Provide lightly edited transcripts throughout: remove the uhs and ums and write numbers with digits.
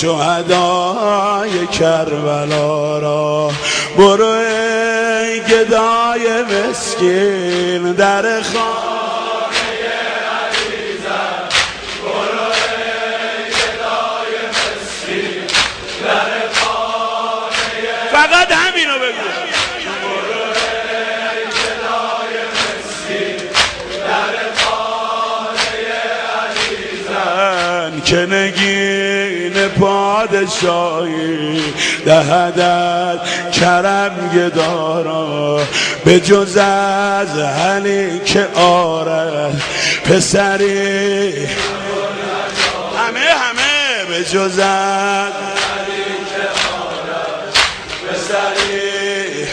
شهدای کربلا را. برو ای گدای مسکین در خانه عزیزم، برو ای گدای مسکین در خانه، فقط همینو بگو. برو ای گدای مسکین در خانه عزیزم، که نگین پادشاهی دهدت کرم گدارا، به جز از علی که آرد پسری، همه به جز از علی که آرد پسری،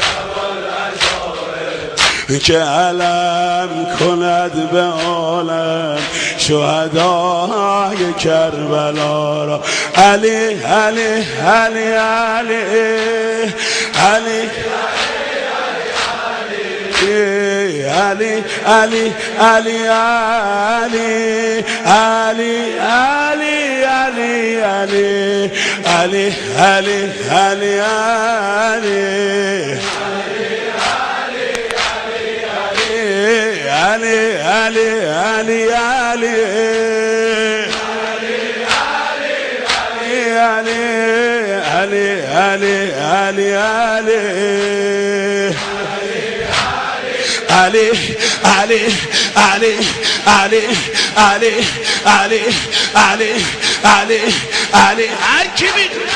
که علم کند به عالم شهدای کربلا را. علی علی علی علی علی علی علی علی علی علی علی علی علی علی علی علی هر کی میتونه